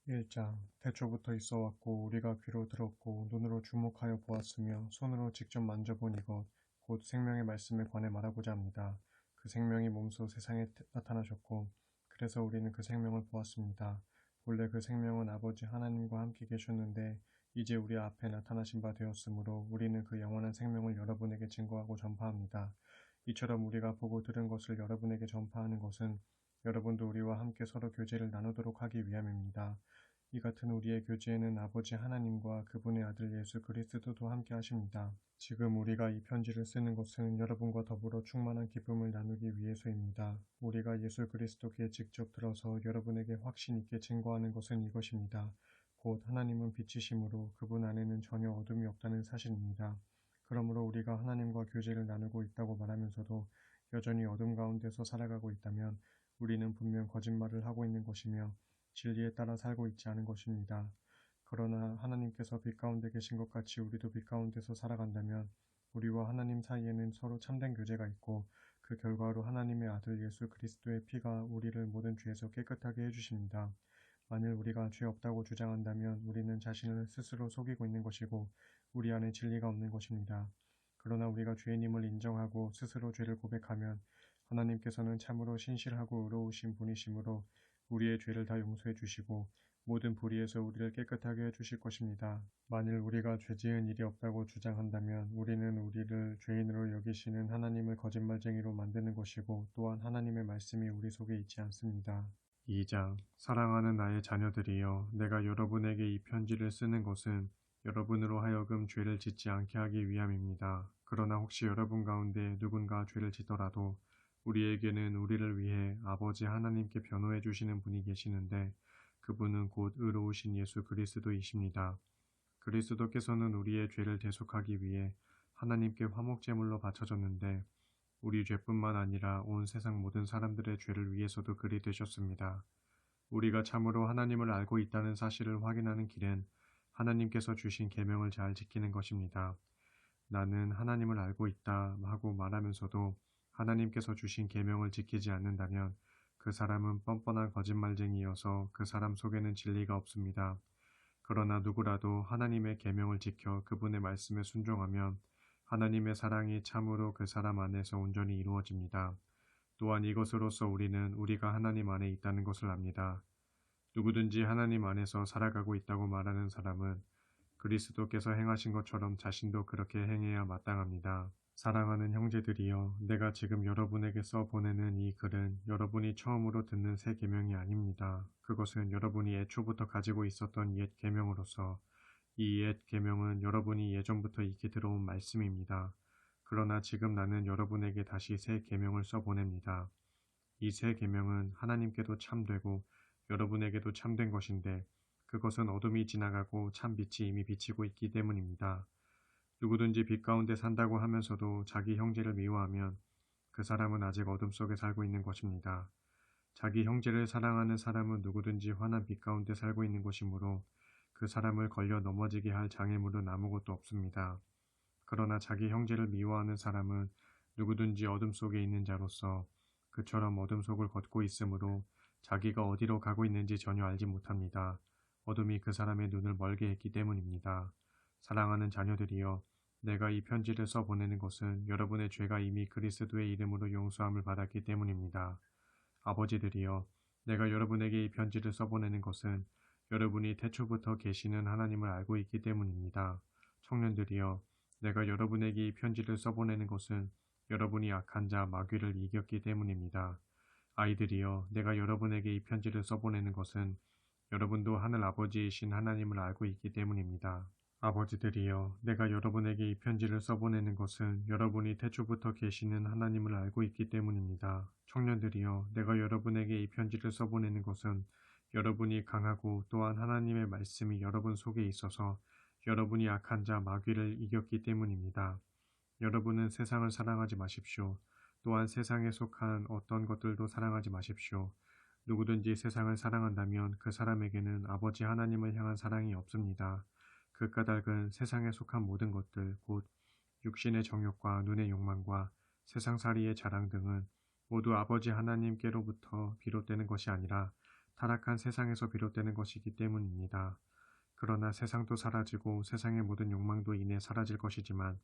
1장 태초부터 있어왔고 우리가 귀로 들었고 눈으로 주목하여 보았으며 손으로 직접 만져본 이것 곧 생명의 말씀에 관해 말하고자 합니다. 그 생명이 몸소 세상에 나타나셨고 그래서 우리는 그 생명을 보았습니다. 본래 그 생명은 아버지 하나님과 함께 계셨는데 이제 우리 앞에 나타나신 바 되었으므로 우리는 그 영원한 생명을 여러분에게 증거하고 전파합니다. 이처럼 우리가 보고 들은 것을 여러분에게 전파하는 것은 여러분도 우리와 함께 서로 교제를 나누도록 하기 위함입니다. 이 같은 우리의 교제에는 아버지 하나님과 그분의 아들 예수 그리스도도 함께 하십니다. 지금 우리가 이 편지를 쓰는 것은 여러분과 더불어 충만한 기쁨을 나누기 위해서입니다. 우리가 예수 그리스도께 직접 들어서 여러분에게 확신 있게 증거하는 것은 이것입니다. 곧 하나님은 빛이시므로 그분 안에는 전혀 어둠이 없다는 사실입니다. 그러므로 우리가 하나님과 교제를 나누고 있다고 말하면서도 여전히 어둠 가운데서 살아가고 있다면 우리는 분명 거짓말을 하고 있는 것이며 진리에 따라 살고 있지 않은 것입니다. 그러나 하나님께서 빛 가운데 계신 것 같이 우리도 빛 가운데서 살아간다면 우리와 하나님 사이에는 서로 참된 교제가 있고 그 결과로 하나님의 아들 예수 그리스도의 피가 우리를 모든 죄에서 깨끗하게 해주십니다. 만일 우리가 죄 없다고 주장한다면 우리는 자신을 스스로 속이고 있는 것이고 우리 안에 진리가 없는 것입니다. 그러나 우리가 죄인임을 인정하고 스스로 죄를 고백하면 하나님께서는 참으로 신실하고 의로우신 분이시므로 우리의 죄를 다 용서해 주시고 모든 불의에서 우리를 깨끗하게 해 주실 것입니다. 만일 우리가 죄 지은 일이 없다고 주장한다면 우리는 우리를 죄인으로 여기시는 하나님을 거짓말쟁이로 만드는 것이고 또한 하나님의 말씀이 우리 속에 있지 않습니다. 2장 사랑하는 나의 자녀들이여 내가 여러분에게 이 편지를 쓰는 것은 여러분으로 하여금 죄를 짓지 않게 하기 위함입니다. 그러나 혹시 여러분 가운데 누군가 죄를 짓더라도 우리에게는 우리를 위해 아버지 하나님께 변호해 주시는 분이 계시는데 그분은 곧 의로우신 예수 그리스도이십니다. 그리스도께서는 우리의 죄를 대속하기 위해 하나님께 화목제물로 바쳐졌는데 우리 죄뿐만 아니라 온 세상 모든 사람들의 죄를 위해서도 그리 되셨습니다. 우리가 참으로 하나님을 알고 있다는 사실을 확인하는 길은 하나님께서 주신 계명을 잘 지키는 것입니다. 나는 하나님을 알고 있다 하고 말하면서도 하나님께서 주신 계명을 지키지 않는다면 그 사람은 뻔뻔한 거짓말쟁이여서 그 사람 속에는 진리가 없습니다. 그러나 누구라도 하나님의 계명을 지켜 그분의 말씀에 순종하면 하나님의 사랑이 참으로 그 사람 안에서 온전히 이루어집니다. 또한 이것으로써 우리는 우리가 하나님 안에 있다는 것을 압니다. 누구든지 하나님 안에서 살아가고 있다고 말하는 사람은 그리스도께서 행하신 것처럼 자신도 그렇게 행해야 마땅합니다. 사랑하는 형제들이여, 내가 지금 여러분에게 써보내는 이 글은 여러분이 처음으로 듣는 새 계명이 아닙니다. 그것은 여러분이 애초부터 가지고 있었던 옛 계명으로서 이 옛 계명은 여러분이 예전부터 익히 들어온 말씀입니다. 그러나 지금 나는 여러분에게 다시 새 계명을 써보냅니다. 이 새 계명은 하나님께도 참되고 여러분에게도 참된 것인데 그것은 어둠이 지나가고 참 빛이 이미 비치고 있기 때문입니다. 누구든지 빛 가운데 산다고 하면서도 자기 형제를 미워하면 그 사람은 아직 어둠 속에 살고 있는 것입니다. 자기 형제를 사랑하는 사람은 누구든지 환한 빛 가운데 살고 있는 것이므로 그 사람을 걸려 넘어지게 할 장애물은 아무것도 없습니다. 그러나 자기 형제를 미워하는 사람은 누구든지 어둠 속에 있는 자로서 그처럼 어둠 속을 걷고 있으므로 자기가 어디로 가고 있는지 전혀 알지 못합니다. 어둠이 그 사람의 눈을 멀게 했기 때문입니다. 사랑하는 자녀들이여, 내가 이 편지를 써보내는 것은 여러분의 죄가 이미 그리스도의 이름으로 용서함을 받았기 때문입니다. 아버지들이여, 내가 여러분에게 이 편지를 써보내는 것은 여러분이 태초부터 계시는 하나님을 알고 있기 때문입니다. 청년들이여, 내가 여러분에게 이 편지를 써보내는 것은 여러분이 악한 자 마귀를 이겼기 때문입니다. 아이들이여, 내가 여러분에게 이 편지를 써보내는 것은 여러분도 하늘 아버지이신 하나님을 알고 있기 때문입니다. 아버지들이여, 내가 여러분에게 이 편지를 써보내는 것은 여러분이 태초부터 계시는 하나님을 알고 있기 때문입니다. 청년들이여, 내가 여러분에게 이 편지를 써보내는 것은 여러분이 강하고 또한 하나님의 말씀이 여러분 속에 있어서 여러분이 악한 자 마귀를 이겼기 때문입니다. 여러분은 세상을 사랑하지 마십시오. 또한 세상에 속한 어떤 것들도 사랑하지 마십시오. 누구든지 세상을 사랑한다면 그 사람에게는 아버지 하나님을 향한 사랑이 없습니다. 그 까닭은 세상에 속한 모든 것들, 곧 육신의 정욕과 눈의 욕망과 세상살이의 자랑 등은 모두 아버지 하나님께로부터 비롯되는 것이 아니라 타락한 세상에서 비롯되는 것이기 때문입니다. 그러나 세상도 사라지고 세상의 모든 욕망도 이내 사라질 것이지만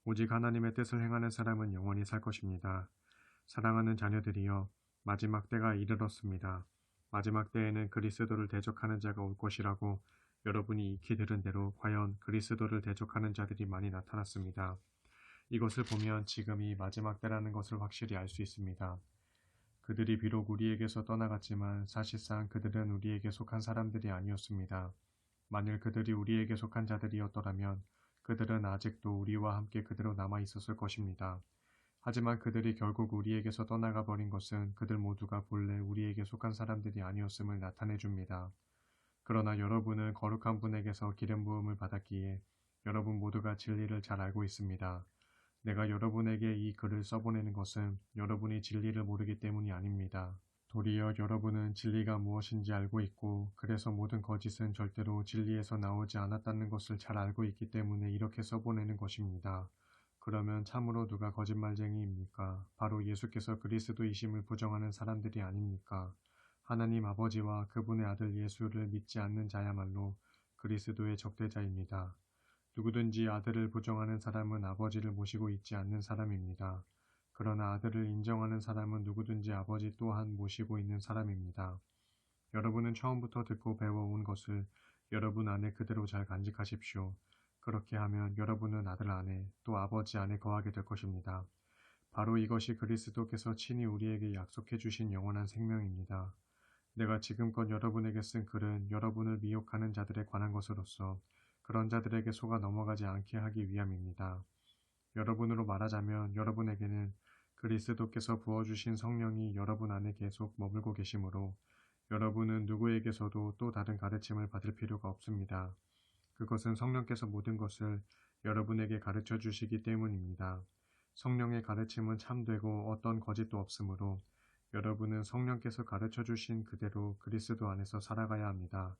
오직 하나님의 뜻을 행하는 사람은 영원히 살 것입니다. 사랑하는 자녀들이여, 마지막 때가 이르렀습니다. 마지막 때에는 그리스도를 대적하는 자가 올 것이라고 여러분이 익히 들은 대로 과연 그리스도를 대적하는 자들이 많이 나타났습니다. 이것을 보면 지금이 마지막 때라는 것을 확실히 알 수 있습니다. 그들이 비록 우리에게서 떠나갔지만 사실상 그들은 우리에게 속한 사람들이 아니었습니다. 만일 그들이 우리에게 속한 자들이었더라면 그들은 아직도 우리와 함께 그대로 남아 있었을 것입니다. 하지만 그들이 결국 우리에게서 떠나가 버린 것은 그들 모두가 본래 우리에게 속한 사람들이 아니었음을 나타내 줍니다. 그러나 여러분은 거룩한 분에게서 기름 부음을 받았기에 여러분 모두가 진리를 잘 알고 있습니다. 내가 여러분에게 이 글을 써보내는 것은 여러분이 진리를 모르기 때문이 아닙니다. 도리어 여러분은 진리가 무엇인지 알고 있고 그래서 모든 거짓은 절대로 진리에서 나오지 않았다는 것을 잘 알고 있기 때문에 이렇게 써보내는 것입니다. 그러면 참으로 누가 거짓말쟁이입니까? 바로 예수께서 그리스도이심을 부정하는 사람들이 아닙니까? 하나님 아버지와 그분의 아들 예수를 믿지 않는 자야말로 그리스도의 적대자입니다. 누구든지 아들을 부정하는 사람은 아버지를 모시고 있지 않는 사람입니다. 그러나 아들을 인정하는 사람은 누구든지 아버지 또한 모시고 있는 사람입니다. 여러분은 처음부터 듣고 배워온 것을 여러분 안에 그대로 잘 간직하십시오. 그렇게 하면 여러분은 아들 안에 또 아버지 안에 거하게 될 것입니다. 바로 이것이 그리스도께서 친히 우리에게 약속해 주신 영원한 생명입니다. 내가 지금껏 여러분에게 쓴 글은 여러분을 미혹하는 자들에 관한 것으로서 그런 자들에게 속아 넘어가지 않게 하기 위함입니다. 여러분으로 말하자면 여러분에게는 그리스도께서 부어주신 성령이 여러분 안에 계속 머물고 계시므로 여러분은 누구에게서도 또 다른 가르침을 받을 필요가 없습니다. 그것은 성령께서 모든 것을 여러분에게 가르쳐 주시기 때문입니다. 성령의 가르침은 참되고 어떤 거짓도 없으므로 여러분은 성령께서 가르쳐 주신 그대로 그리스도 안에서 살아가야 합니다.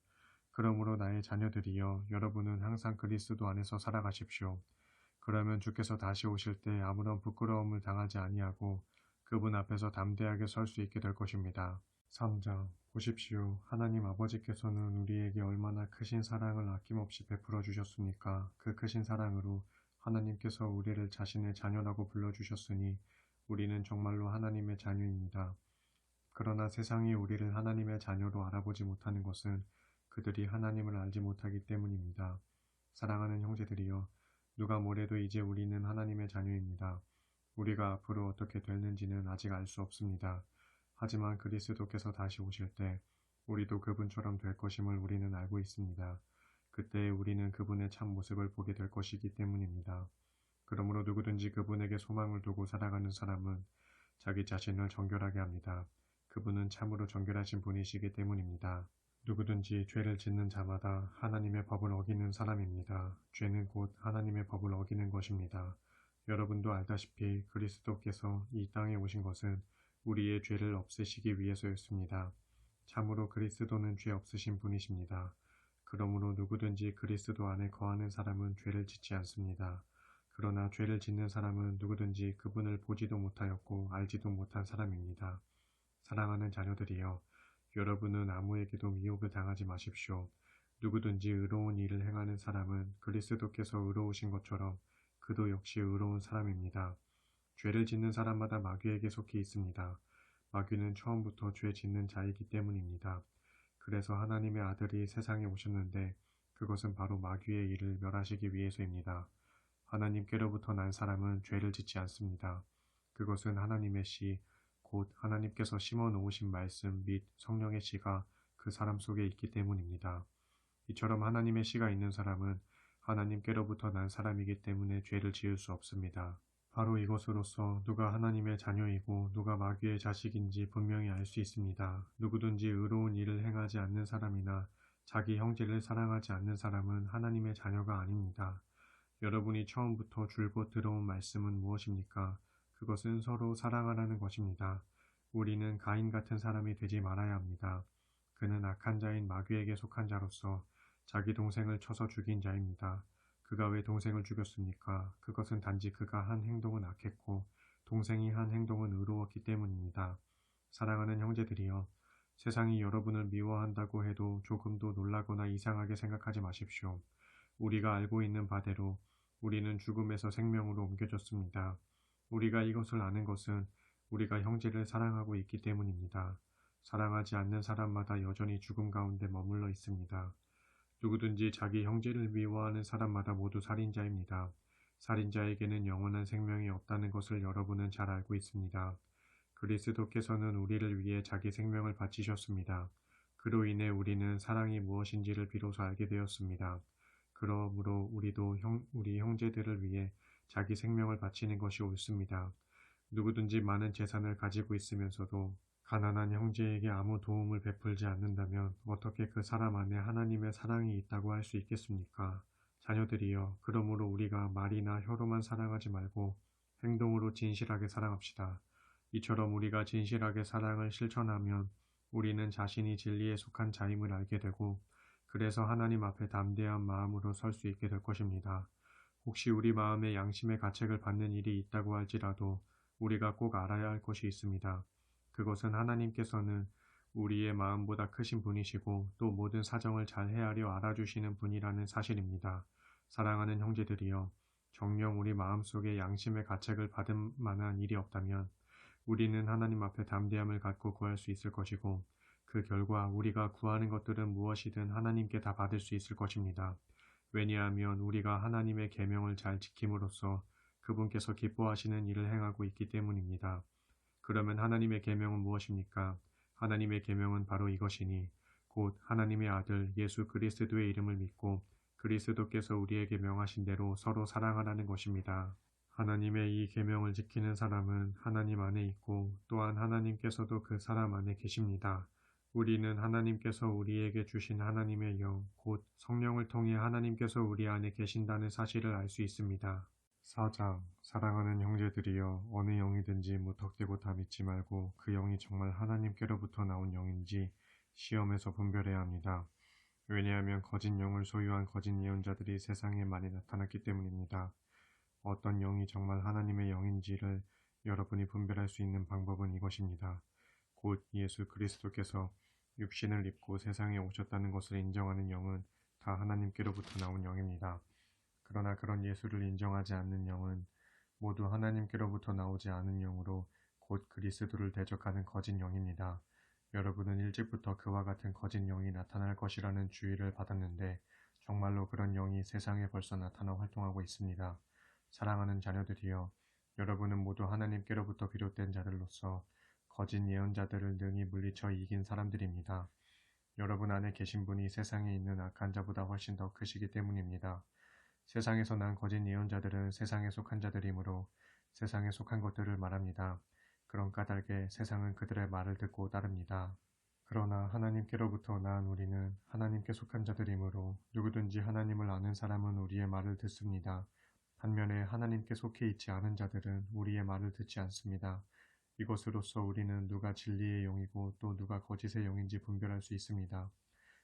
그러므로 나의 자녀들이여, 여러분은 항상 그리스도 안에서 살아가십시오. 그러면 주께서 다시 오실 때 아무런 부끄러움을 당하지 아니하고 그분 앞에서 담대하게 설 수 있게 될 것입니다. 3장 보십시오. 하나님 아버지께서는 우리에게 얼마나 크신 사랑을 아낌없이 베풀어 주셨습니까? 그 크신 사랑으로 하나님께서 우리를 자신의 자녀라고 불러주셨으니 우리는 정말로 하나님의 자녀입니다. 그러나 세상이 우리를 하나님의 자녀로 알아보지 못하는 것은 그들이 하나님을 알지 못하기 때문입니다. 사랑하는 형제들이여, 누가 뭐래도 이제 우리는 하나님의 자녀입니다. 우리가 앞으로 어떻게 될는지는 아직 알 수 없습니다. 하지만 그리스도께서 다시 오실 때 우리도 그분처럼 될 것임을 우리는 알고 있습니다. 그때 우리는 그분의 참 모습을 보게 될 것이기 때문입니다. 그러므로 누구든지 그분에게 소망을 두고 살아가는 사람은 자기 자신을 정결하게 합니다. 그분은 참으로 정결하신 분이시기 때문입니다. 누구든지 죄를 짓는 자마다 하나님의 법을 어기는 사람입니다. 죄는 곧 하나님의 법을 어기는 것입니다. 여러분도 알다시피 그리스도께서 이 땅에 오신 것은 우리의 죄를 없애시기 위해서였습니다. 참으로 그리스도는 죄 없으신 분이십니다. 그러므로 누구든지 그리스도 안에 거하는 사람은 죄를 짓지 않습니다. 그러나 죄를 짓는 사람은 누구든지 그분을 보지도 못하였고 알지도 못한 사람입니다. 사랑하는 자녀들이여, 여러분은 아무에게도 미혹을 당하지 마십시오. 누구든지 의로운 일을 행하는 사람은 그리스도께서 의로우신 것처럼 그도 역시 의로운 사람입니다. 죄를 짓는 사람마다 마귀에게 속해 있습니다. 마귀는 처음부터 죄 짓는 자이기 때문입니다. 그래서 하나님의 아들이 세상에 오셨는데 그것은 바로 마귀의 일을 멸하시기 위해서입니다. 하나님께로부터 난 사람은 죄를 짓지 않습니다. 그것은 하나님의 씨, 곧 하나님께서 심어 놓으신 말씀 및 성령의 씨가 그 사람 속에 있기 때문입니다. 이처럼 하나님의 씨가 있는 사람은 하나님께로부터 난 사람이기 때문에 죄를 지을 수 없습니다. 바로 이것으로서 누가 하나님의 자녀이고 누가 마귀의 자식인지 분명히 알 수 있습니다. 누구든지 의로운 일을 행하지 않는 사람이나 자기 형제를 사랑하지 않는 사람은 하나님의 자녀가 아닙니다. 여러분이 처음부터 줄곧 들어온 말씀은 무엇입니까? 그것은 서로 사랑하라는 것입니다. 우리는 가인 같은 사람이 되지 말아야 합니다. 그는 악한 자인 마귀에게 속한 자로서 자기 동생을 쳐서 죽인 자입니다. 그가 왜 동생을 죽였습니까? 그것은 단지 그가 한 행동은 악했고 동생이 한 행동은 의로웠기 때문입니다. 사랑하는 형제들이여, 세상이 여러분을 미워한다고 해도 조금도 놀라거나 이상하게 생각하지 마십시오. 우리가 알고 있는 바대로 우리는 죽음에서 생명으로 옮겨졌습니다. 우리가 이것을 아는 것은 우리가 형제를 사랑하고 있기 때문입니다. 사랑하지 않는 사람마다 여전히 죽음 가운데 머물러 있습니다. 누구든지 자기 형제를 미워하는 사람마다 모두 살인자입니다. 살인자에게는 영원한 생명이 없다는 것을 여러분은 잘 알고 있습니다. 그리스도께서는 우리를 위해 자기 생명을 바치셨습니다. 그로 인해 우리는 사랑이 무엇인지를 비로소 알게 되었습니다. 그러므로 우리도 우리 형제들을 위해 자기 생명을 바치는 것이 옳습니다. 누구든지 많은 재산을 가지고 있으면서도 가난한 형제에게 아무 도움을 베풀지 않는다면 어떻게 그 사람 안에 하나님의 사랑이 있다고 할 수 있겠습니까? 자녀들이여, 그러므로 우리가 말이나 혀로만 사랑하지 말고 행동으로 진실하게 사랑합시다. 이처럼 우리가 진실하게 사랑을 실천하면 우리는 자신이 진리에 속한 자임을 알게 되고 그래서 하나님 앞에 담대한 마음으로 설 수 있게 될 것입니다. 혹시 우리 마음에 양심의 가책을 받는 일이 있다고 할지라도 우리가 꼭 알아야 할 것이 있습니다. 그것은 하나님께서는 우리의 마음보다 크신 분이시고 또 모든 사정을 잘 헤아려 알아주시는 분이라는 사실입니다. 사랑하는 형제들이여, 정녕 우리 마음속에 양심의 가책을 받을 만한 일이 없다면 우리는 하나님 앞에 담대함을 갖고 구할 수 있을 것이고 그 결과 우리가 구하는 것들은 무엇이든 하나님께 다 받을 수 있을 것입니다. 왜냐하면 우리가 하나님의 계명을 잘 지킴으로써 그분께서 기뻐하시는 일을 행하고 있기 때문입니다. 그러면 하나님의 계명은 무엇입니까? 하나님의 계명은 바로 이것이니 곧 하나님의 아들 예수 그리스도의 이름을 믿고 그리스도께서 우리에게 명하신 대로 서로 사랑하라는 것입니다. 하나님의 이 계명을 지키는 사람은 하나님 안에 있고 또한 하나님께서도 그 사람 안에 계십니다. 우리는 하나님께서 우리에게 주신 하나님의 영, 곧 성령을 통해 하나님께서 우리 안에 계신다는 사실을 알 수 있습니다. 4장. 사랑하는 형제들이여, 어느 영이든지 무턱대고 다 믿지 말고 그 영이 정말 하나님께로부터 나온 영인지 시험해서 분별해야 합니다. 왜냐하면 거짓 영을 소유한 거짓 예언자들이 세상에 많이 나타났기 때문입니다. 어떤 영이 정말 하나님의 영인지를 여러분이 분별할 수 있는 방법은 이것입니다. 곧 예수 그리스도께서 육신을 입고 세상에 오셨다는 것을 인정하는 영은 다 하나님께로부터 나온 영입니다. 그러나 그런 예수를 인정하지 않는 영은 모두 하나님께로부터 나오지 않은 영으로 곧 그리스도를 대적하는 거짓 영입니다. 여러분은 일찍부터 그와 같은 거짓 영이 나타날 것이라는 주의를 받았는데 정말로 그런 영이 세상에 벌써 나타나 활동하고 있습니다. 사랑하는 자녀들이여, 여러분은 모두 하나님께로부터 비롯된 자들로서 거짓 예언자들을 능히 물리쳐 이긴 사람들입니다. 여러분 안에 계신 분이 세상에 있는 악한 자보다 훨씬 더 크시기 때문입니다. 세상에서 난 거짓 예언자들은 세상에 속한 자들이므로 세상에 속한 것들을 말합니다. 그런 까닭에 세상은 그들의 말을 듣고 따릅니다. 그러나 하나님께로부터 난 우리는 하나님께 속한 자들이므로 누구든지 하나님을 아는 사람은 우리의 말을 듣습니다. 반면에 하나님께 속해 있지 않은 자들은 우리의 말을 듣지 않습니다. 이것으로써 우리는 누가 진리의 영이고 또 누가 거짓의 영인지 분별할 수 있습니다.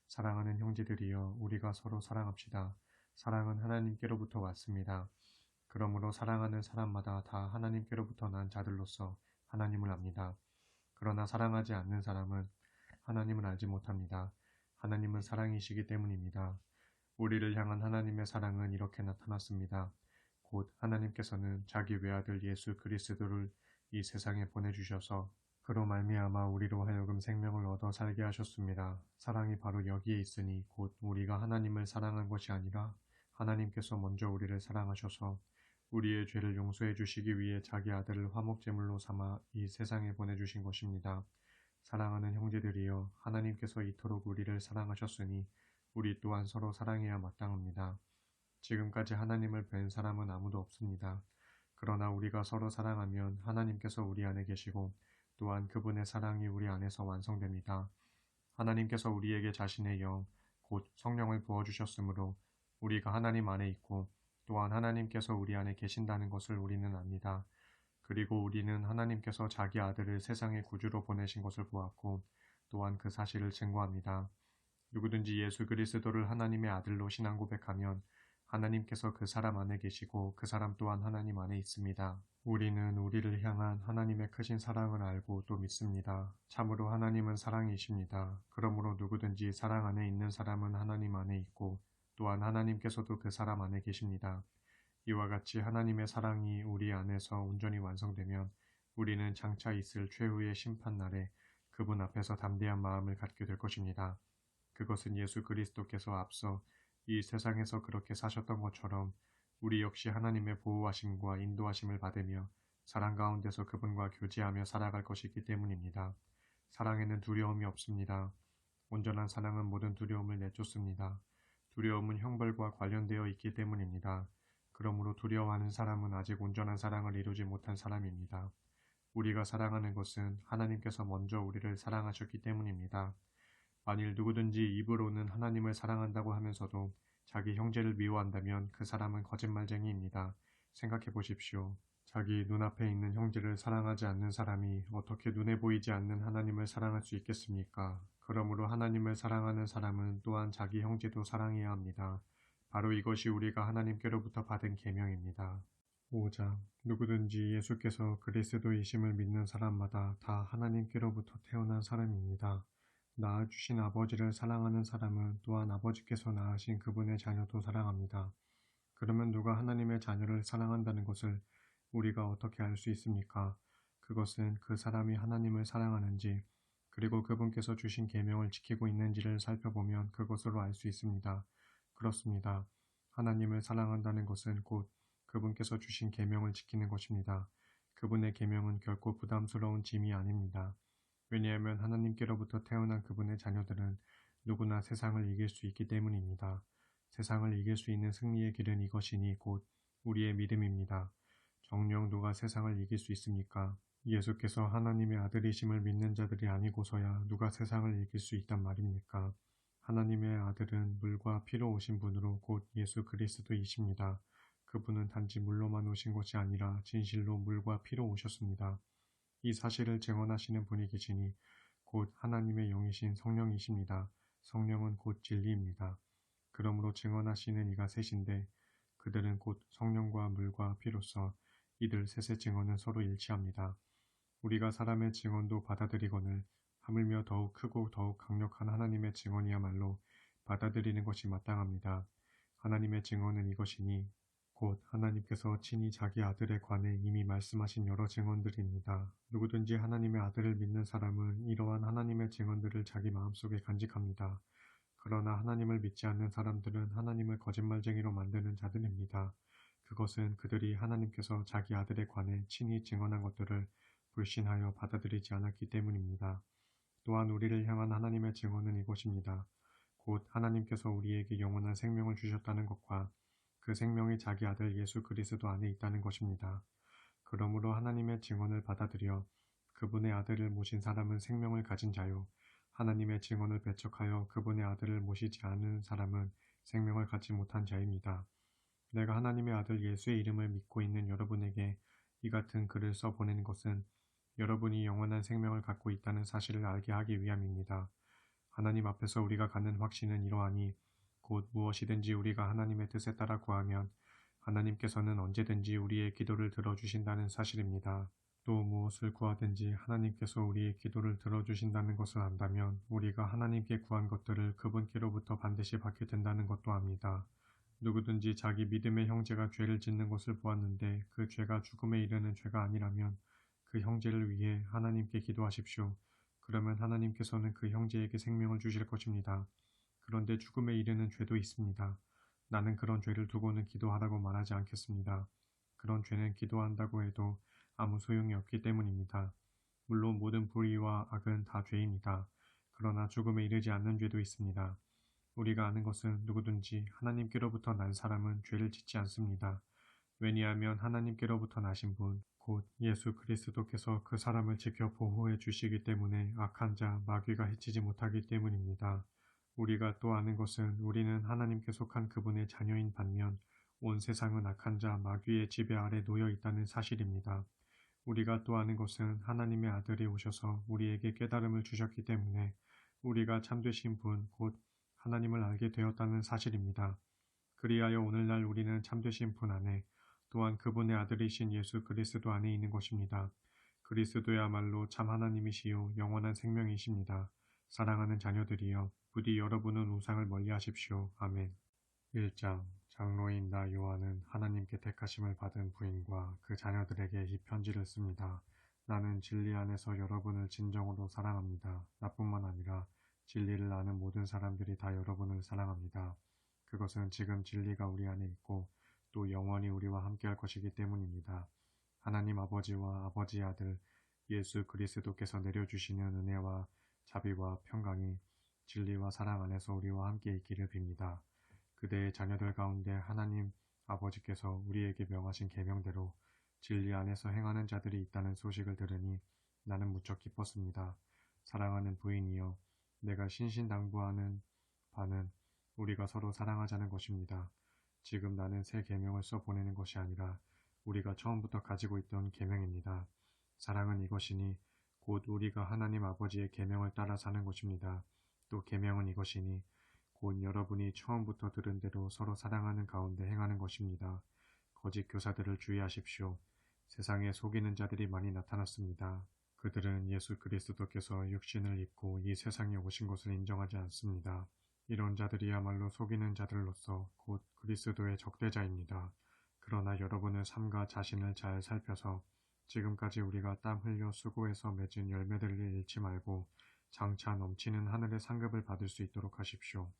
사랑하는 형제들이여, 우리가 서로 사랑합시다. 사랑은 하나님께로부터 왔습니다. 그러므로 사랑하는 사람마다 다 하나님께로부터 난 자들로서 하나님을 압니다. 그러나 사랑하지 않는 사람은 하나님을 알지 못합니다. 하나님은 사랑이시기 때문입니다. 우리를 향한 하나님의 사랑은 이렇게 나타났습니다. 곧 하나님께서는 자기 외아들 예수 그리스도를 이 세상에 보내주셔서 그로 말미암아 우리로 하여금 생명을 얻어 살게 하셨습니다. 사랑이 바로 여기에 있으니 곧 우리가 하나님을 사랑한 것이 아니라 하나님께서 먼저 우리를 사랑하셔서 우리의 죄를 용서해 주시기 위해 자기 아들을 화목제물로 삼아 이 세상에 보내주신 것입니다. 사랑하는 형제들이여, 하나님께서 이토록 우리를 사랑하셨으니 우리 또한 서로 사랑해야 마땅합니다. 지금까지 하나님을 뵌 사람은 아무도 없습니다. 그러나 우리가 서로 사랑하면 하나님께서 우리 안에 계시고 또한 그분의 사랑이 우리 안에서 완성됩니다. 하나님께서 우리에게 자신의 영, 곧 성령을 부어주셨으므로 우리가 하나님 안에 있고 또한 하나님께서 우리 안에 계신다는 것을 우리는 압니다. 그리고 우리는 하나님께서 자기 아들을 세상의 구주로 보내신 것을 보았고 또한 그 사실을 증거합니다. 누구든지 예수 그리스도를 하나님의 아들로 신앙 고백하면 하나님께서 그 사람 안에 계시고 그 사람 또한 하나님 안에 있습니다. 우리는 우리를 향한 하나님의 크신 사랑을 알고 또 믿습니다. 참으로 하나님은 사랑이십니다. 그러므로 누구든지 사랑 안에 있는 사람은 하나님 안에 있고 또한 하나님께서도 그 사람 안에 계십니다. 이와 같이 하나님의 사랑이 우리 안에서 온전히 완성되면 우리는 장차 있을 최후의 심판날에 그분 앞에서 담대한 마음을 갖게 될 것입니다. 그것은 예수 그리스도께서 앞서 이 세상에서 그렇게 사셨던 것처럼 우리 역시 하나님의 보호하심과 인도하심을 받으며 사랑 가운데서 그분과 교제하며 살아갈 것이기 때문입니다. 사랑에는 두려움이 없습니다. 온전한 사랑은 모든 두려움을 내쫓습니다. 두려움은 형벌과 관련되어 있기 때문입니다. 그러므로 두려워하는 사람은 아직 온전한 사랑을 이루지 못한 사람입니다. 우리가 사랑하는 것은 하나님께서 먼저 우리를 사랑하셨기 때문입니다. 만일 누구든지 입으로는 하나님을 사랑한다고 하면서도 자기 형제를 미워한다면 그 사람은 거짓말쟁이입니다. 생각해 보십시오. 자기 눈앞에 있는 형제를 사랑하지 않는 사람이 어떻게 눈에 보이지 않는 하나님을 사랑할 수 있겠습니까? 그러므로 하나님을 사랑하는 사람은 또한 자기 형제도 사랑해야 합니다. 바로 이것이 우리가 하나님께로부터 받은 계명입니다. 5장 누구든지 예수께서 그리스도이심을 믿는 사람마다 다 하나님께로부터 태어난 사람입니다. 낳아주신 아버지를 사랑하는 사람은 또한 아버지께서 낳으신 그분의 자녀도 사랑합니다. 그러면 누가 하나님의 자녀를 사랑한다는 것을 우리가 어떻게 알 수 있습니까? 그것은 그 사람이 하나님을 사랑하는지 그리고 그분께서 주신 계명을 지키고 있는지를 살펴보면 그것으로 알 수 있습니다. 그렇습니다. 하나님을 사랑한다는 것은 곧 그분께서 주신 계명을 지키는 것입니다. 그분의 계명은 결코 부담스러운 짐이 아닙니다. 왜냐하면 하나님께로부터 태어난 그분의 자녀들은 누구나 세상을 이길 수 있기 때문입니다. 세상을 이길 수 있는 승리의 길은 이것이니 곧 우리의 믿음입니다. 정녕 누가 세상을 이길 수 있습니까? 예수께서 하나님의 아들이심을 믿는 자들이 아니고서야 누가 세상을 이길 수 있단 말입니까? 하나님의 아들은 물과 피로 오신 분으로 곧 예수 그리스도이십니다. 그분은 단지 물로만 오신 것이 아니라 진실로 물과 피로 오셨습니다. 이 사실을 증언하시는 분이 계시니 곧 하나님의 영이신 성령이십니다. 성령은 곧 진리입니다. 그러므로 증언하시는 이가 셋인데 그들은 곧 성령과 물과 피로서 이들 셋의 증언은 서로 일치합니다. 우리가 사람의 증언도 받아들이거늘 하물며 더욱 크고 더욱 강력한 하나님의 증언이야말로 받아들이는 것이 마땅합니다. 하나님의 증언은 이것이니 곧 하나님께서 친히 자기 아들에 관해 이미 말씀하신 여러 증언들입니다. 누구든지 하나님의 아들을 믿는 사람은 이러한 하나님의 증언들을 자기 마음속에 간직합니다. 그러나 하나님을 믿지 않는 사람들은 하나님을 거짓말쟁이로 만드는 자들입니다. 그것은 그들이 하나님께서 자기 아들에 관해 친히 증언한 것들을 불신하여 받아들이지 않았기 때문입니다. 또한 우리를 향한 하나님의 증언은 이것입니다. 곧 하나님께서 우리에게 영원한 생명을 주셨다는 것과 그 생명이 자기 아들 예수 그리스도 안에 있다는 것입니다. 그러므로 하나님의 증언을 받아들여 그분의 아들을 모신 사람은 생명을 가진 자요. 하나님의 증언을 배척하여 그분의 아들을 모시지 않은 사람은 생명을 갖지 못한 자입니다. 내가 하나님의 아들 예수의 이름을 믿고 있는 여러분에게 이 같은 글을 써보내는 것은 여러분이 영원한 생명을 갖고 있다는 사실을 알게 하기 위함입니다. 하나님 앞에서 우리가 갖는 확신은 이러하니 곧 무엇이든지 우리가 하나님의 뜻에 따라 구하면 하나님께서는 언제든지 우리의 기도를 들어주신다는 사실입니다. 또 무엇을 구하든지 하나님께서 우리의 기도를 들어주신다는 것을 안다면 우리가 하나님께 구한 것들을 그분께로부터 반드시 받게 된다는 것도 압니다. 누구든지 자기 믿음의 형제가 죄를 짓는 것을 보았는데 그 죄가 죽음에 이르는 죄가 아니라면 그 형제를 위해 하나님께 기도하십시오. 그러면 하나님께서는 그 형제에게 생명을 주실 것입니다. 그런데 죽음에 이르는 죄도 있습니다. 나는 그런 죄를 두고는 기도하라고 말하지 않겠습니다. 그런 죄는 기도한다고 해도 아무 소용이 없기 때문입니다. 물론 모든 불의와 악은 다 죄입니다. 그러나 죽음에 이르지 않는 죄도 있습니다. 우리가 아는 것은 누구든지 하나님께로부터 난 사람은 죄를 짓지 않습니다. 왜냐하면 하나님께로부터 나신 분, 곧 예수 그리스도께서 그 사람을 지켜 보호해 주시기 때문에 악한 자, 마귀가 해치지 못하기 때문입니다. 우리가 또 아는 것은 우리는 하나님께 속한 그분의 자녀인 반면 온 세상은 악한 자, 마귀의 지배 아래 놓여 있다는 사실입니다. 우리가 또 아는 것은 하나님의 아들이 오셔서 우리에게 깨달음을 주셨기 때문에 우리가 참되신 분, 곧 하나님을 알게 되었다는 사실입니다. 그리하여 오늘날 우리는 참되신 분 안에 또한 그분의 아들이신 예수 그리스도 안에 있는 것입니다. 그리스도야말로 참 하나님이시요 영원한 생명이십니다. 사랑하는 자녀들이여 부디 여러분은 우상을 멀리하십시오. 아멘. 1장 장로인 나 요한은 하나님께 택하심을 받은 부인과 그 자녀들에게 이 편지를 씁니다. 나는 진리 안에서 여러분을 진정으로 사랑합니다. 나뿐만 아니라 진리를 아는 모든 사람들이 다 여러분을 사랑합니다. 그것은 지금 진리가 우리 안에 있고 또 영원히 우리와 함께할 것이기 때문입니다. 하나님 아버지와 아버지의 아들 예수 그리스도께서 내려주시는 은혜와 자비와 평강이 진리와 사랑 안에서 우리와 함께 있기를 빕니다. 그대의 자녀들 가운데 하나님 아버지께서 우리에게 명하신 계명대로 진리 안에서 행하는 자들이 있다는 소식을 들으니 나는 무척 기뻤습니다. 사랑하는 부인이여, 내가 신신당부하는 바는 우리가 서로 사랑하자는 것입니다. 지금 나는 새 계명을 써 보내는 것이 아니라 우리가 처음부터 가지고 있던 계명입니다. 사랑은 이것이니 곧 우리가 하나님 아버지의 계명을 따라 사는 것입니다. 또 계명은 이것이니 곧 여러분이 처음부터 들은 대로 서로 사랑하는 가운데 행하는 것입니다. 거짓 교사들을 주의하십시오. 세상에 속이는 자들이 많이 나타났습니다. 그들은 예수 그리스도께서 육신을 입고 이 세상에 오신 것을 인정하지 않습니다. 이런 자들이야말로 속이는 자들로서 곧 그리스도의 적대자입니다. 그러나 여러분의 삶과 자신을 잘 살펴서 지금까지 우리가 땀 흘려 수고해서 맺은 열매들을 잃지 말고 장차 넘치는 하늘의 상급을 받을 수 있도록 하십시오.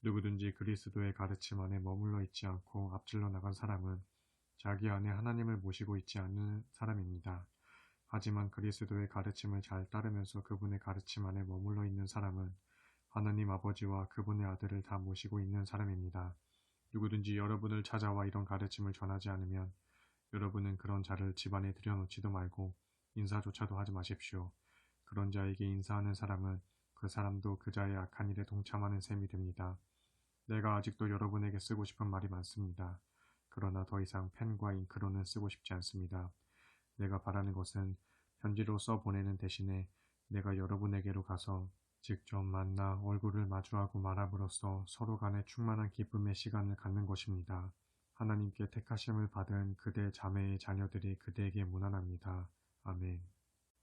누구든지 그리스도의 가르침 안에 머물러 있지 않고 앞질러 나간 사람은 자기 안에 하나님을 모시고 있지 않는 사람입니다. 하지만 그리스도의 가르침을 잘 따르면서 그분의 가르침 안에 머물러 있는 사람은 하나님 아버지와 그분의 아들을 다 모시고 있는 사람입니다. 누구든지 여러분을 찾아와 이런 가르침을 전하지 않으면 여러분은 그런 자를 집안에 들여놓지도 말고 인사조차도 하지 마십시오. 그런 자에게 인사하는 사람은 그 사람도 그 자의 악한 일에 동참하는 셈이 됩니다. 내가 아직도 여러분에게 쓰고 싶은 말이 많습니다. 그러나 더 이상 펜과 잉크로는 쓰고 싶지 않습니다. 내가 바라는 것은 편지로 써보내는 대신에 내가 여러분에게로 가서 직접 만나 얼굴을 마주하고 말함으로써 서로 간에 충만한 기쁨의 시간을 갖는 것입니다. 하나님께 택하심을 받은 그대 자매의 자녀들이 그대에게 문안합니다. 아멘.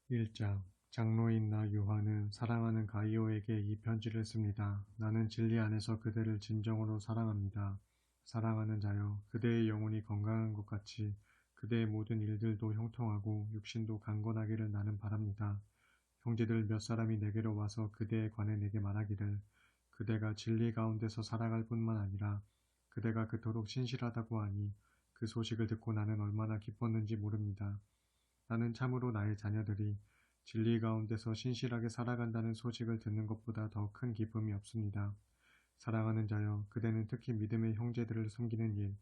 1장 장로인 나 요한은 사랑하는 가이오에게 이 편지를 씁니다. 나는 진리 안에서 그대를 진정으로 사랑합니다. 사랑하는 자여, 그대의 영혼이 건강한 것 같이 그대의 모든 일들도 형통하고 육신도 강건하기를 나는 바랍니다. 형제들 몇 사람이 내게로 와서 그대에 관해 내게 말하기를 그대가 진리 가운데서 살아갈 뿐만 아니라 그대가 그토록 신실하다고 하니 그 소식을 듣고 나는 얼마나 기뻤는지 모릅니다. 나는 참으로 나의 자녀들이 진리 가운데서 신실하게 살아간다는 소식을 듣는 것보다 더 큰 기쁨이 없습니다. 사랑하는 자여, 그대는 특히 믿음의 형제들을 섬기는 일,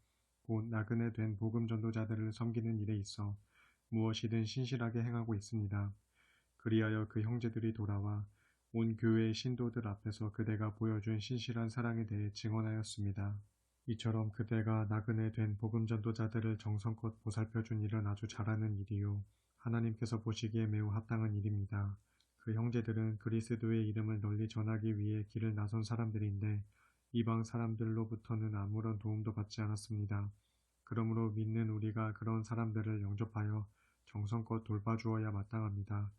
곧 나그네 된 복음 전도자들을 섬기는 일에 있어 무엇이든 신실하게 행하고 있습니다. 그리하여 그 형제들이 돌아와 온 교회의 신도들 앞에서 그대가 보여준 신실한 사랑에 대해 증언하였습니다. 이처럼 그대가 나그네 된 복음 전도자들을 정성껏 보살펴준 일은 아주 잘하는 일이요. 하나님께서 보시기에 매우 합당한 일입니다. 그 형제들은 그리스도의 이름을 널리 전하기 위해 길을 나선 사람들인데 이방 사람들로부터는 아무런 도움도 받지 않았습니다. 그러므로 믿는 우리가 그런 사람들을 영접하여 정성껏 돌봐주어야 마땅합니다.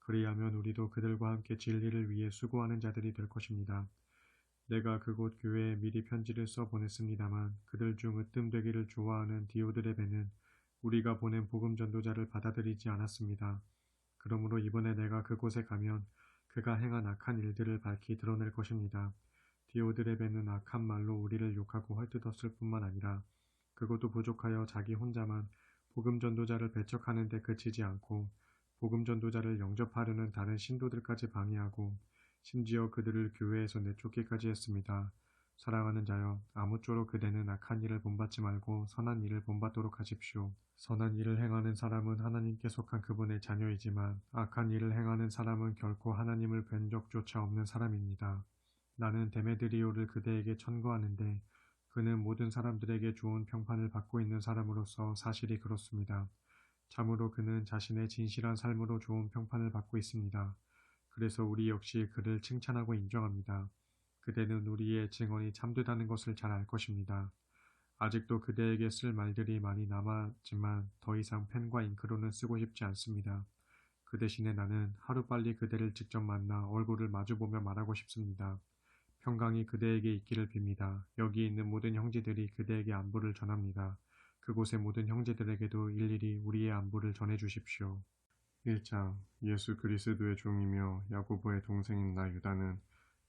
그리하면 우리도 그들과 함께 진리를 위해 수고하는 자들이 될 것입니다. 내가 그곳 교회에 미리 편지를 써 보냈습니다만 그들 중 으뜸되기를 좋아하는 디오드레베는 우리가 보낸 복음 전도자를 받아들이지 않았습니다. 그러므로 이번에 내가 그곳에 가면 그가 행한 악한 일들을 밝히 드러낼 것입니다. 디오드레베는 악한 말로 우리를 욕하고 헐뜯었을 뿐만 아니라 그것도 부족하여 자기 혼자만 복음 전도자를 배척하는 데 그치지 않고 복음 전도자를 영접하려는 다른 신도들까지 방해하고 심지어 그들을 교회에서 내쫓기까지 했습니다. 사랑하는 자여, 아무쪼록 그대는 악한 일을 본받지 말고 선한 일을 본받도록 하십시오. 선한 일을 행하는 사람은 하나님께 속한 그분의 자녀이지만 악한 일을 행하는 사람은 결코 하나님을 뵌 적조차 없는 사람입니다. 나는 데메드리오를 그대에게 천거하는데 그는 모든 사람들에게 좋은 평판을 받고 있는 사람으로서 사실이 그렇습니다. 참으로 그는 자신의 진실한 삶으로 좋은 평판을 받고 있습니다. 그래서 우리 역시 그를 칭찬하고 인정합니다. 그대는 우리의 증언이 참되다는 것을 잘 알 것입니다. 아직도 그대에게 쓸 말들이 많이 남았지만 더 이상 펜과 잉크로는 쓰고 싶지 않습니다. 그 대신에 나는 하루빨리 그대를 직접 만나 얼굴을 마주보며 말하고 싶습니다. 평강이 그대에게 있기를 빕니다. 여기 있는 모든 형제들이 그대에게 안부를 전합니다. 그곳의 모든 형제들에게도 일일이 우리의 안부를 전해 주십시오. 1장 예수 그리스도의 종이며 야고보의 동생인 나 유다는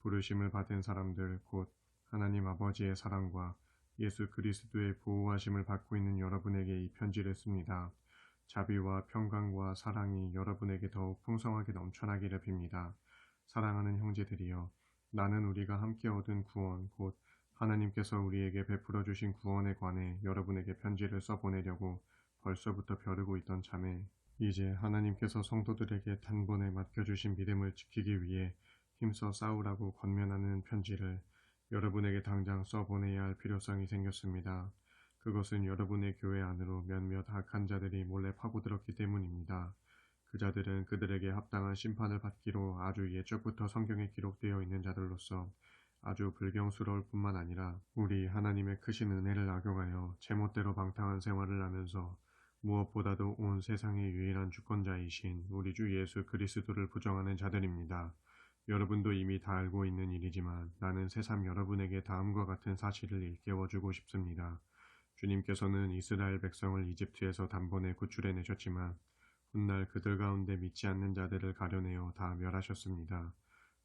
부르심을 받은 사람들 곧 하나님 아버지의 사랑과 예수 그리스도의 보호하심을 받고 있는 여러분에게 이 편지를 씁니다. 자비와 평강과 사랑이 여러분에게 더욱 풍성하게 넘쳐나기를 빕니다. 사랑하는 형제들이여, 나는 우리가 함께 얻은 구원, 곧 하나님께서 우리에게 베풀어 주신 구원에 관해 여러분에게 편지를 써보내려고 벌써부터 벼르고 있던 참에 이제 하나님께서 성도들에게 단번에 맡겨주신 믿음을 지키기 위해 힘써 싸우라고 권면하는 편지를 여러분에게 당장 써보내야 할 필요성이 생겼습니다. 그것은 여러분의 교회 안으로 몇몇 악한 자들이 몰래 파고들었기 때문입니다. 그 자들은 그들에게 합당한 심판을 받기로 아주 예적부터 성경에 기록되어 있는 자들로서 아주 불경스러울 뿐만 아니라 우리 하나님의 크신 은혜를 악용하여 제멋대로 방탕한 생활을 하면서 무엇보다도 온 세상의 유일한 주권자이신 우리 주 예수 그리스도를 부정하는 자들입니다. 여러분도 이미 다 알고 있는 일이지만 나는 새삼 여러분에게 다음과 같은 사실을 일깨워주고 싶습니다. 주님께서는 이스라엘 백성을 이집트에서 단번에 구출해내셨지만 훗날 그들 가운데 믿지 않는 자들을 가려내어 다 멸하셨습니다.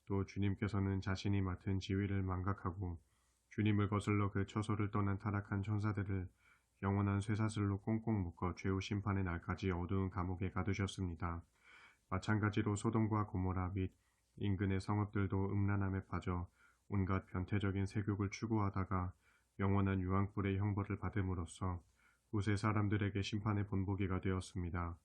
또 주님께서는 자신이 맡은 지위를 망각하고 주님을 거슬러 그 처소를 떠난 타락한 천사들을 영원한 쇠사슬로 꽁꽁 묶어 최후 심판의 날까지 어두운 감옥에 가두셨습니다. 마찬가지로 소돔과 고모라 및 인근의 성읍들도 음란함에 빠져 온갖 변태적인 세욕을 추구하다가 영원한 유황불의 형벌을 받음으로써 후세 사람들에게 심판의 본보기가 되었습니다.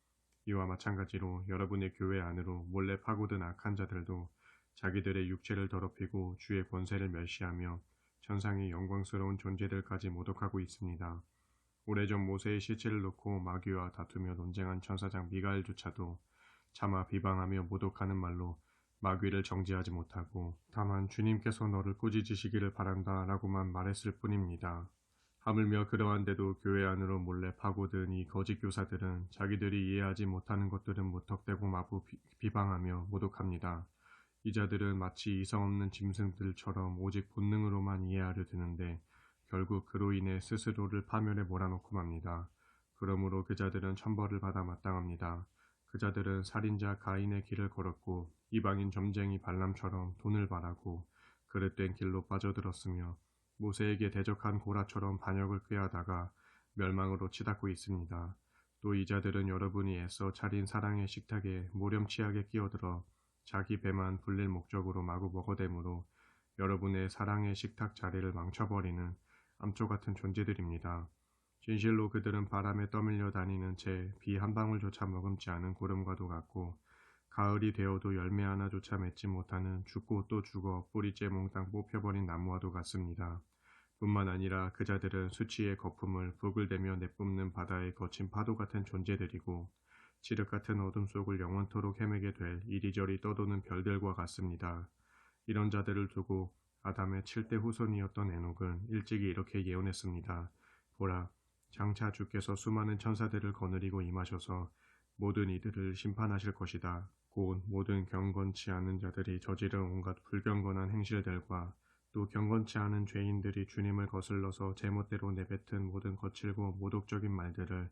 이와 마찬가지로 여러분의 교회 안으로 몰래 파고든 악한 자들도 자기들의 육체를 더럽히고 주의 권세를 멸시하며 천상의 영광스러운 존재들까지 모독하고 있습니다. 오래전 모세의 실체를 놓고 마귀와 다투며 논쟁한 천사장 미가엘조차도 차마 비방하며 모독하는 말로 마귀를 정죄하지 못하고 다만 주님께서 너를 꾸짖으시기를 바란다 라고만 말했을 뿐입니다. 하물며 그러한데도 교회 안으로 몰래 파고든 이 거짓 교사들은 자기들이 이해하지 못하는 것들은 무턱대고 마구 비방하며 모독합니다. 이 자들은 마치 이성 없는 짐승들처럼 오직 본능으로만 이해하려 드는데 결국 그로 인해 스스로를 파멸에 몰아넣고 맙니다. 그러므로 그 자들은 천벌을 받아 마땅합니다. 그 자들은 살인자 가인의 길을 걸었고 이방인 점쟁이 발람처럼 돈을 바라고 그릇된 길로 빠져들었으며 모세에게 대적한 고라처럼 반역을 꾀하다가 멸망으로 치닫고 있습니다. 또 이 자들은 여러분이 애써 차린 사랑의 식탁에 모렴치하게 끼어들어 자기 배만 불릴 목적으로 마구 먹어대므로 여러분의 사랑의 식탁 자리를 망쳐버리는 암초 같은 존재들입니다. 진실로 그들은 바람에 떠밀려 다니는 채 비 한 방울조차 머금지 않은 구름과도 같고 가을이 되어도 열매 하나조차 맺지 못하는 죽고 또 죽어 뿌리째 몽땅 뽑혀버린 나무와도 같습니다. 뿐만 아니라 그 자들은 수치의 거품을 부글대며 내뿜는 바다의 거친 파도 같은 존재들이고 칠흑 같은 어둠 속을 영원토록 헤매게 될 이리저리 떠도는 별들과 같습니다. 이런 자들을 두고 아담의 7대 후손이었던 에녹은 일찍이 이렇게 예언했습니다. 보라, 장차 주께서 수많은 천사들을 거느리고 임하셔서 모든 이들을 심판하실 것이다. 곧 모든 경건치 않은 자들이 저지른 온갖 불경건한 행실들과 또 경건치 않은 죄인들이 주님을 거슬러서 제멋대로 내뱉은 모든 거칠고 모독적인 말들을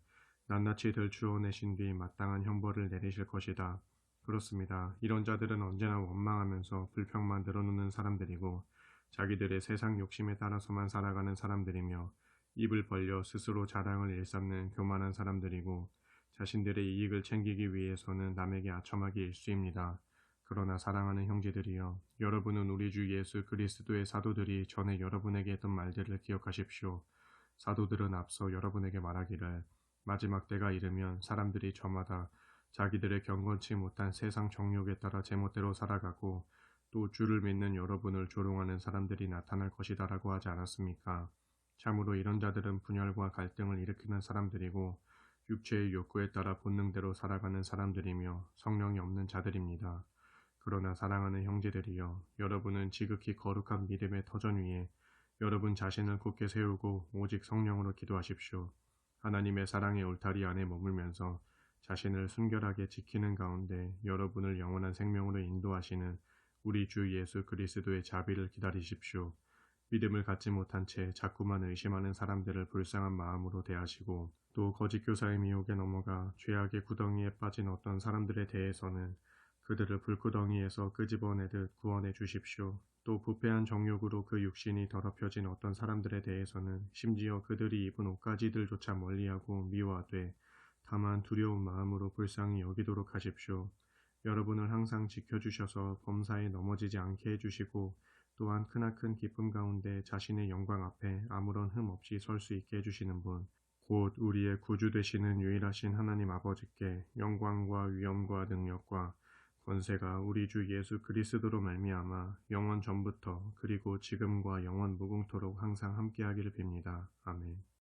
낱낱이 들추어내신 뒤 마땅한 형벌을 내리실 것이다. 그렇습니다. 이런 자들은 언제나 원망하면서 불평만 늘어놓는 사람들이고 자기들의 세상 욕심에 따라서만 살아가는 사람들이며 입을 벌려 스스로 자랑을 일삼는 교만한 사람들이고 자신들의 이익을 챙기기 위해서는 남에게 아첨하기 일쑤입니다. 그러나 사랑하는 형제들이여, 여러분은 우리 주 예수 그리스도의 사도들이 전에 여러분에게 했던 말들을 기억하십시오. 사도들은 앞서 여러분에게 말하기를 마지막 때가 이르면 사람들이 저마다 자기들의 경건치 못한 세상 정욕에 따라 제멋대로 살아가고 또 주를 믿는 여러분을 조롱하는 사람들이 나타날 것이다 라고 하지 않았습니까? 참으로 이런 자들은 분열과 갈등을 일으키는 사람들이고 육체의 욕구에 따라 본능대로 살아가는 사람들이며 성령이 없는 자들입니다. 그러나 사랑하는 형제들이여, 여러분은 지극히 거룩한 믿음의 터전 위에 여러분 자신을 굳게 세우고 오직 성령으로 기도하십시오. 하나님의 사랑의 울타리 안에 머물면서 자신을 순결하게 지키는 가운데 여러분을 영원한 생명으로 인도하시는 우리 주 예수 그리스도의 자비를 기다리십시오. 믿음을 갖지 못한 채 자꾸만 의심하는 사람들을 불쌍한 마음으로 대하시고, 또 거짓 교사의 미혹에 넘어가 죄악의 구덩이에 빠진 어떤 사람들에 대해서는 그들을 불구덩이에서 끄집어내듯 구원해 주십시오. 또 부패한 정욕으로 그 육신이 더럽혀진 어떤 사람들에 대해서는 심지어 그들이 입은 옷가지들조차 멀리하고 미워하되 다만 두려운 마음으로 불쌍히 여기도록 하십시오. 여러분을 항상 지켜주셔서 범사에 넘어지지 않게 해주시고, 또한 크나큰 기쁨 가운데 자신의 영광 앞에 아무런 흠 없이 설 수 있게 해주시는 분, 곧 우리의 구주 되시는 유일하신 하나님 아버지께 영광과 위엄과 능력과 권세가 우리 주 예수 그리스도로 말미암아 영원 전부터 그리고 지금과 영원 무궁토록 항상 함께하기를 빕니다. 아멘.